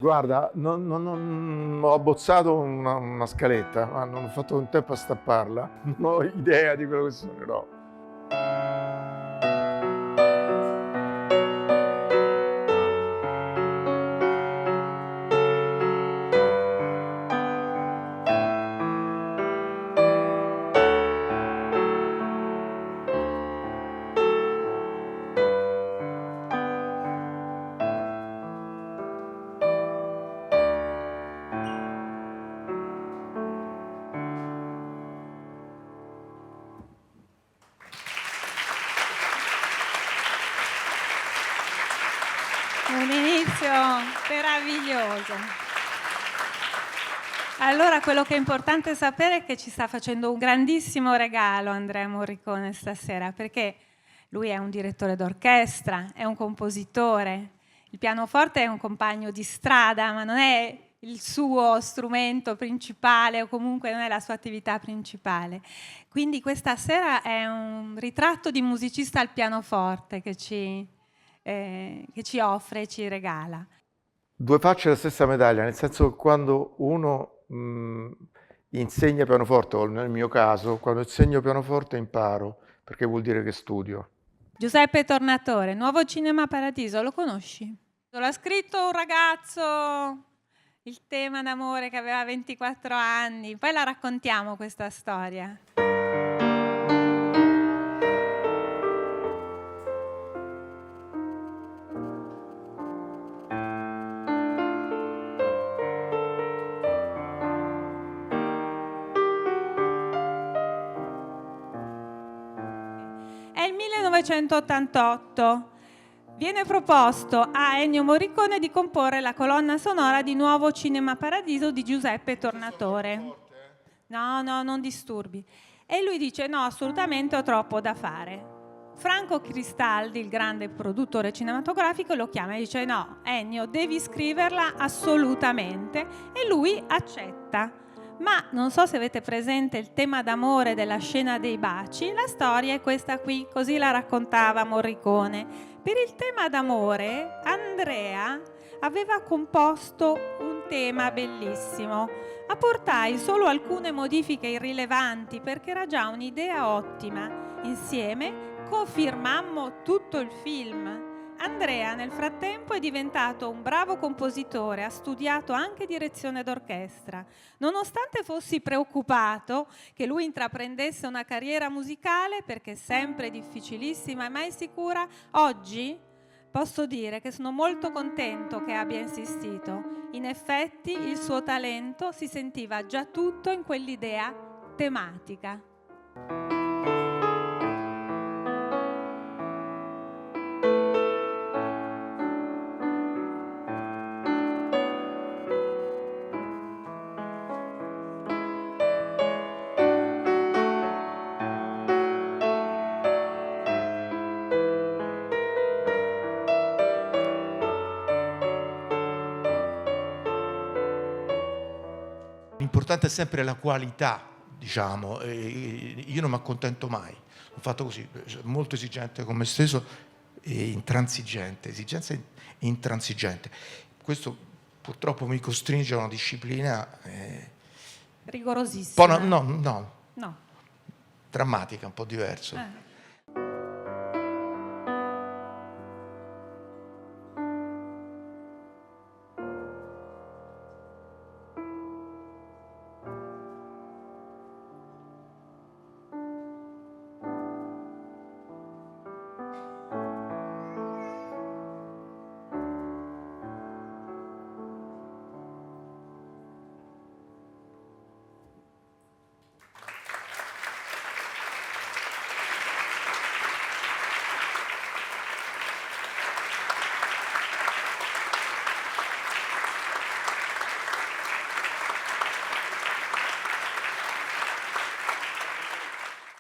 Guarda, ho abbozzato una scaletta, ma non ho fatto in tempo a stapparla. Non ho idea di quello che suonerò. Un inizio meraviglioso. Allora, quello che è importante sapere è che ci sta facendo un grandissimo regalo Andrea Morricone stasera, perché lui è un direttore d'orchestra, è un compositore, il pianoforte è un compagno di strada, ma non è il suo strumento principale o comunque non è la sua attività principale. Quindi questa sera è un ritratto di musicista al pianoforte che ci offre e ci regala. Due facce della stessa medaglia, nel senso che quando uno insegna pianoforte, o nel mio caso, quando insegno pianoforte imparo, perché vuol dire che studio. Giuseppe Tornatore, Nuovo Cinema Paradiso, lo conosci? L'ha scritto un ragazzo, il tema d'amore che aveva 24 anni, poi la raccontiamo questa storia. È il 1988. Viene proposto a Ennio Morricone di comporre la colonna sonora di Nuovo Cinema Paradiso di Giuseppe Tornatore. No, non disturbi. E lui dice no, assolutamente ho troppo da fare. Franco Cristaldi, il grande produttore cinematografico, lo chiama e dice no, Ennio, devi scriverla assolutamente. E lui accetta. Ma non so se avete presente il tema d'amore della scena dei baci, la storia è questa qui, così la raccontava Morricone. Per il tema d'amore Andrea aveva composto un tema bellissimo. Apportai solo alcune modifiche irrilevanti perché era già un'idea ottima. Insieme cofirmammo tutto il film. Andrea nel frattempo è diventato un bravo compositore, ha studiato anche direzione d'orchestra. Nonostante fossi preoccupato che lui intraprendesse una carriera musicale, perché è sempre difficilissima e mai sicura, oggi posso dire che sono molto contento che abbia insistito. In effetti il suo talento si sentiva già tutto in quell'idea tematica. L'importante è sempre la qualità, diciamo, io non mi accontento mai, ho fatto così, molto esigente con me stesso e intransigente, esigenza e intransigente. Questo purtroppo mi costringe a una disciplina rigorosissima. no, No. drammatica, un po' diverso.